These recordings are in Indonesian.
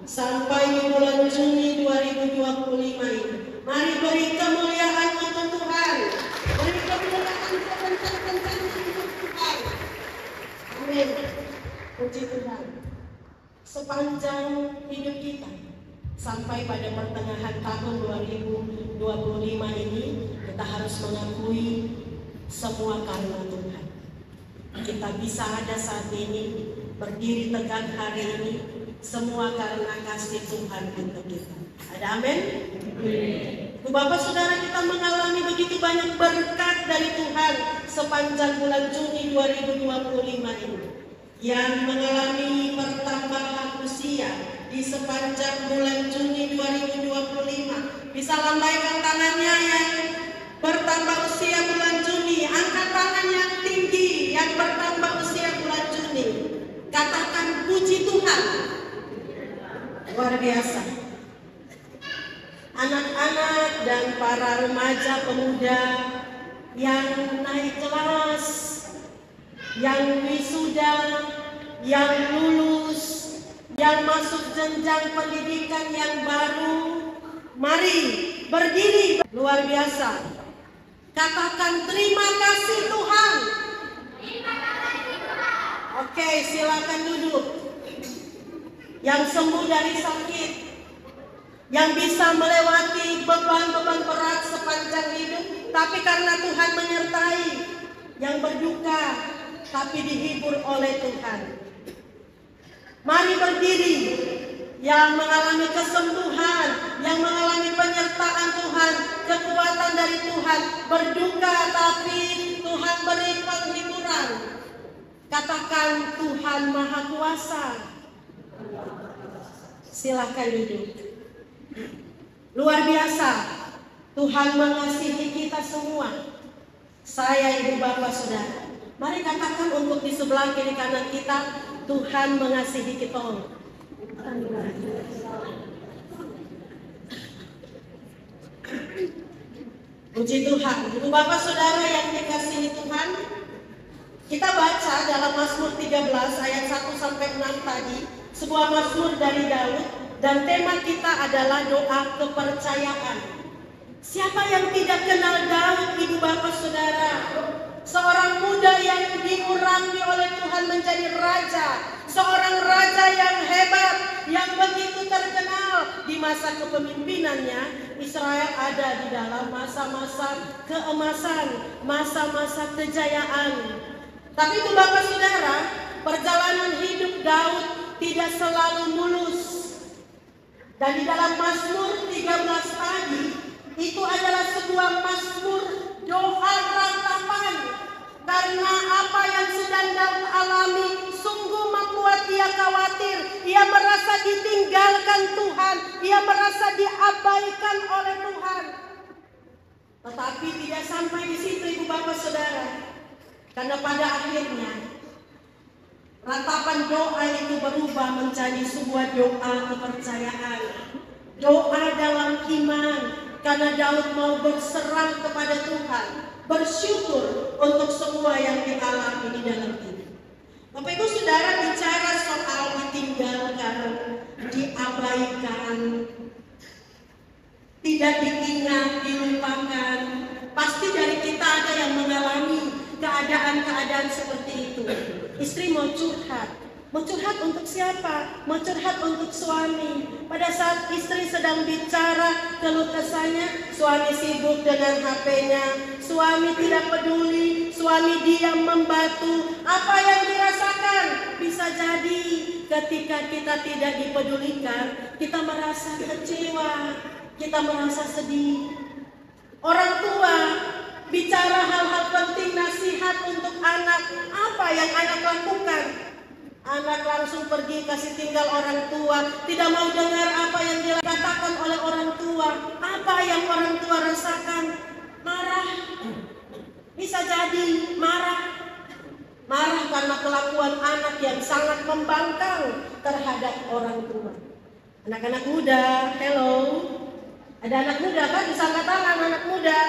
sampai di bulan Juni 2025 ini. Mari beri kemuliaan untuk Tuhan. Beri kemuliaan kebenaran untuk Tuhan. Amin. Puji Tuhan. Sepanjang hidup kita sampai pada pertengahan tahun 2025 ini, kita harus mengakui semua karena Tuhan. Kita bisa ada saat ini, berdiri tegak hari ini, semua karena kasih Tuhan untuk kita. Ada amin? Bapak saudara, kita mengalami begitu banyak berkat dari Tuhan sepanjang bulan Juni 2025 ini. Yang mengalami pertambahan usia di sepanjang bulan Juni 2025. Bisa lambaikan tangannya yang bertambah usia bulan Juni. Angkat tangan yang tinggi yang bertambah usia bulan Juni. Katakan puji Tuhan. Luar biasa. Anak-anak dan para remaja pemuda yang naik kelas, yang wisuda, yang lulus, yang masuk jenjang pendidikan yang baru, mari berdiri. Luar biasa. Katakan terima kasih Tuhan. Oke, silakan duduk. Yang sembuh dari sakit, yang bisa melewati beban-beban berat sepanjang hidup, tapi karena Tuhan menyertai, yang berduka tapi dihibur oleh Tuhan. Mari berdiri. Yang mengalami kesembuhan, yang mengalami penyertaan Tuhan, kekuatan dari Tuhan, berduka tapi Tuhan beri penghiburan. Katakan Tuhan Maha Kuasa. Silakan duduk. Luar biasa, Tuhan mengasihi kita semua. Saya, ibu, bapak, saudara, mari katakan untuk di sebelah kiri kanan kita, Tuhan mengasihi kita. Puji Tuhan. Ibu, bapak, saudara yang dikasihi Tuhan, kita baca dalam Mazmur 13 ayat 1 sampai 6 tadi, sebuah mazmur dari Daud, dan tema kita adalah doa kepercayaan. Siapa yang tidak kenal Daud, ibu, bapak, saudara? Seorang muda yang diurapi oleh Tuhan menjadi raja, seorang raja yang hebat, yang begitu terkenal. Di masa kepemimpinannya, Israel ada di dalam masa-masa keemasan, masa-masa kejayaan. Tapi ibu, bapak, saudara, perjalanan hidup Daud tidak selalu mulus. Dan di dalam Mazmur 13 tadi, itu adalah sebuah mazmur doa ratapan. Karena apa yang sedang Daud alami sungguh membuat dia khawatir. Ia merasa ditinggalkan Tuhan. Ia merasa diabaikan oleh Tuhan. Tetapi tidak sampai di situ, ibu, bapak, saudara. Karena pada akhirnya ratapan doa itu berubah menjadi sebuah doa kepercayaan. Doa dalam iman. Karena Daud mau berserah kepada Tuhan, bersyukur untuk semua yang dialami di dalam hidup. Bapak ibu saudara, bicara soal ditinggalkan, diabaikan, tidak diingat, dilupakan, pasti dari kita ada yang mengalami keadaan-keadaan seperti itu. Istri mau curhat. Mau curhat untuk siapa? Mau curhat untuk suami. Pada saat istri sedang bicara keluh kesahnya, suami sibuk dengan HP-nya, suami tidak peduli, suami diam membatu. Apa yang dirasakan? Bisa jadi ketika kita tidak dipedulikan, kita merasa kecewa, kita merasa sedih. Orang tua bicara hal-hal penting, nasihat untuk anak, apa yang anak lakukan? Anak langsung pergi kasih tinggal orang tua, tidak mau dengar apa yang dikatakan oleh orang tua. Apa yang orang tua rasakan? Marah. Bisa jadi marah. Marah karena kelakuan anak yang sangat membangkang terhadap orang tua. Anak-anak muda, hello. Ada anak muda kan? Bisa angkat tangan anak muda.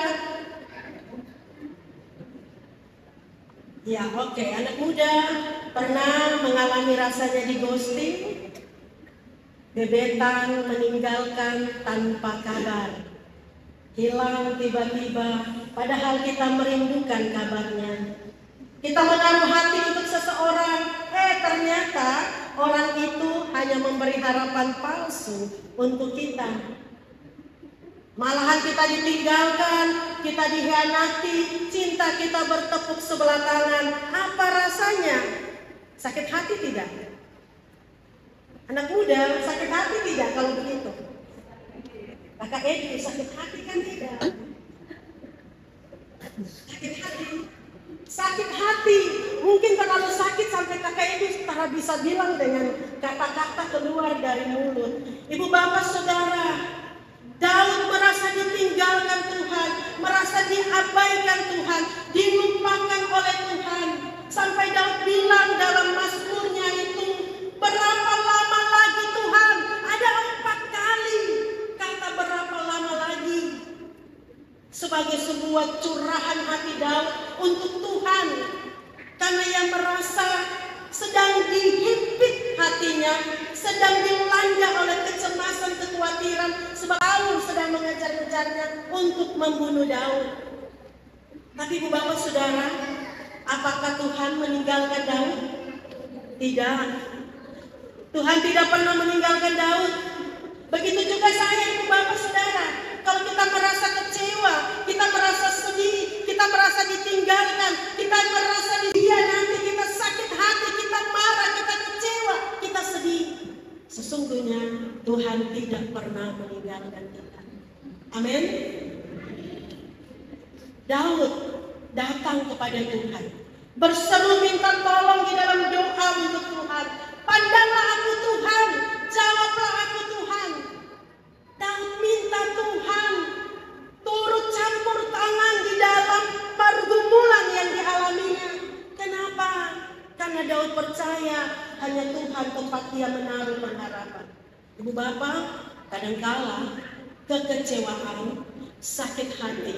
Ya, oke. Anak muda pernah mengalami rasanya di ghosting? Gebetan meninggalkan tanpa kabar, hilang tiba-tiba, padahal kita merindukan kabarnya. Kita menaruh hati untuk seseorang, ternyata orang itu hanya memberi harapan palsu untuk kita. Malahan kita ditinggalkan, kita dikhianati, cinta kita bertepuk sebelah tangan. Apa rasanya? Sakit hati tidak? Anak muda sakit hati tidak kalau begitu? Kakak Edi sakit hati kan tidak? Sakit hati. Sakit hati. Mungkin terlalu sakit sampai kakak Edi tak bisa bilang dengan kata-kata keluar dari mulut. Ibu bapak saudara, Daud merasa ditinggalkan Tuhan, merasa diabaikan Tuhan, dilupakan oleh Tuhan. Sampai Daud bilang dalam mazmurnya itu, berapa lama lagi Tuhan? Ada 4 kali kata berapa lama lagi. Sebagai sebuah curahan hati Daud untuk Tuhan. Karena ia merasa sedang dihimpit hatinya, sedang dilanda oleh kecemasan, kekhawatiran, sebab Saul sedang mengejar-ngejarnya untuk membunuh Daud. Tapi ibu bapak saudara, apakah Tuhan meninggalkan Daud? Tidak. Tuhan tidak pernah meninggalkan Daud. Begitu juga saya ibu bapak saudara. Kalau kita merasa kecewa, kita merasa sedih, kita merasa ditinggalkan, kita merasa nanti kita sakit hati, kita marah, kita kecewa, kita sedih. Sesungguhnya Tuhan tidak pernah meninggalkan kita. Amin. Daud datang kepada Tuhan, berseru minta tolong di dalam doa untuk Tuhan. Pandanglah aku Tuhan, jawablah aku Tuhan. Daud minta Tuhan turut campur tangan di dalam pergumulan yang dialaminya. Kenapa? Karena Daud percaya hanya Tuhan tempat dia menaruh pengharapan. Ibu bapak, kadangkala kekecewaan, sakit hati,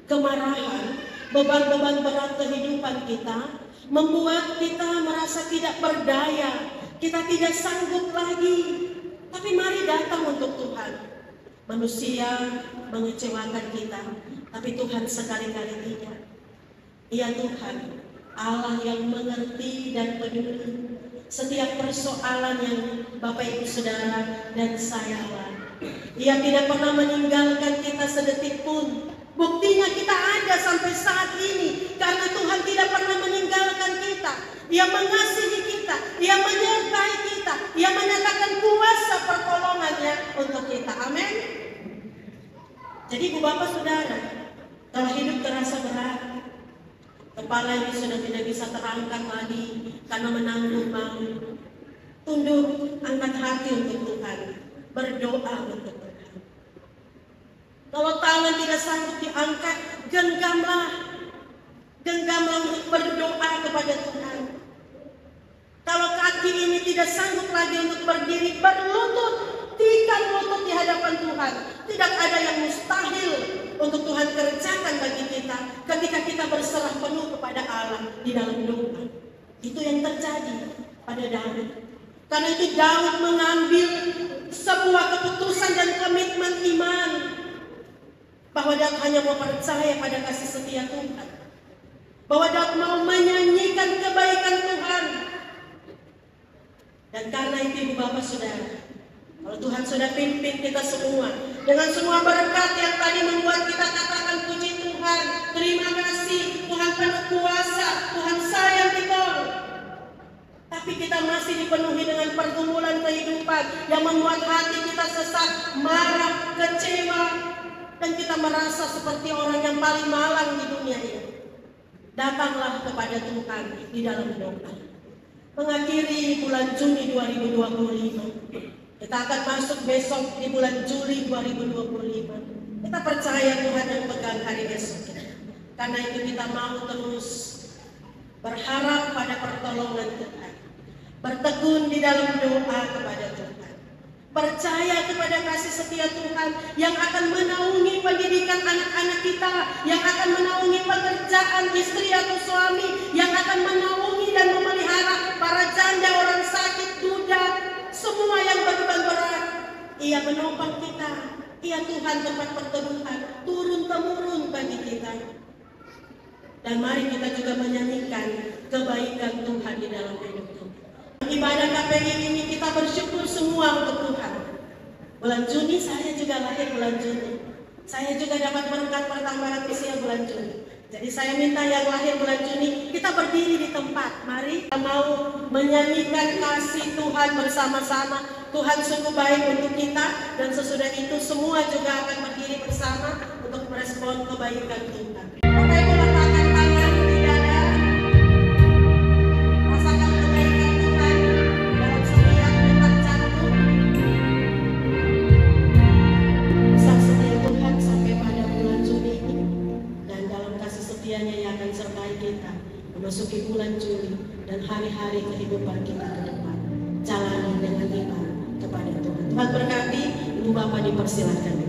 kemarahan, beban-beban berat kehidupan kita membuat kita merasa tidak berdaya, kita tidak sanggup lagi. Tapi mari datang untuk Tuhan. Manusia mengecewakan kita, tapi Tuhan sekali-kali tidak. Ia Tuhan, Allah yang mengerti dan peduli setiap persoalan yang Bapak Ibu Saudara dan saya alami. Ia tidak pernah meninggalkan kita sedetik pun. Buktinya kita ada sampai saat ini karena Tuhan tidak pernah meninggalkan kita. Ia mengasihi kita, Ia menyertai kita, Ia menyatakan kuasa pertolongannya untuk kita. Amin. Jadi ibu bapak saudara, kalau hidup terasa berat, kepala ini sudah tidak bisa terangkat lagi karena menanggung malu, tunduk, angkat hati untuk Tuhan, berdoa untuk Tuhan. Kalau tangan tidak sanggup diangkat, genggamlah untuk berdoa kepada Tuhan. Kalau kaki ini tidak sanggup lagi untuk berdiri, berlutut, tikam lutut di hadapan Tuhan. Tidak ada yang mustahil untuk Tuhan kerjakan bagi kita ketika kita berserah penuh kepada Allah di dalam doa. Itu yang terjadi pada Daud. Karena itu Daud mengambil sebuah keputusan dan komitmen iman bahwa Daud hanya mau percaya pada kasih setia Tuhan, bahwa Daud mau menyanyikan kebaikan Tuhan. Dan karena itu ibu bapak saudara, kalau Tuhan sudah pimpin kita semua dengan semua berkat yang tadi membuat kita katakan puji Tuhan, terima kasih, Tuhan penuh kuasa, Tuhan sayang kita. Tapi kita masih dipenuhi dengan pergumulan kehidupan yang membuat hati kita sesak, marah, kecewa, dan kita merasa seperti orang yang paling malang di dunia ini. Datanglah kepada Tuhan di dalam doa. Mengakhiri bulan Juni 2025, kita akan masuk besok di bulan Juli 2025. Kita percaya Tuhan yang pegang hari esok. Karena itu kita mau terus berharap pada pertolongan Tuhan, bertekun di dalam doa kepada Tuhan, percaya kepada kasih setia Tuhan yang akan menaungi pendidikan anak-anak kita, yang akan menaungi pekerjaan istri atau suami, yang akan menaungi dan memelihara para janda, orang sakit, duda, semua semua yang beban berat, Ia menopang kita. Ia Tuhan tempat perteduhan, turun-temurun bagi kita. Dan mari kita juga menyanyikan kebaikan Tuhan di dalam hidup kita. Ibadah KPI ini kita bersyukur semua untuk Tuhan. Bulan Juni saya juga lahir bulan Juni. Saya juga dapat berkat pertambahan usia bulan Juni. Jadi saya minta yang lahir bulan Juni, kita berdiri di tempat. Mari kita mau menyanyikan kasih Tuhan bersama-sama. Tuhan sungguh baik untuk kita, dan sesudah itu semua juga akan berdiri bersama untuk merespon kebaikan Tuhan. Bapak Ibu letakkan tangan di dada, rasakan kebaikan Tuhan dalam setiap detak jantung. Besar setia Tuhan sampai pada bulan Juni ini, dan dalam kasih setianya yang akan sertai kita memasuki bulan Juli dan hari-hari kehidupan kita ke depan. Jalani dengan iman kepada Tuhan. Tuhan berkati. Ibu Bapak dipersilakan.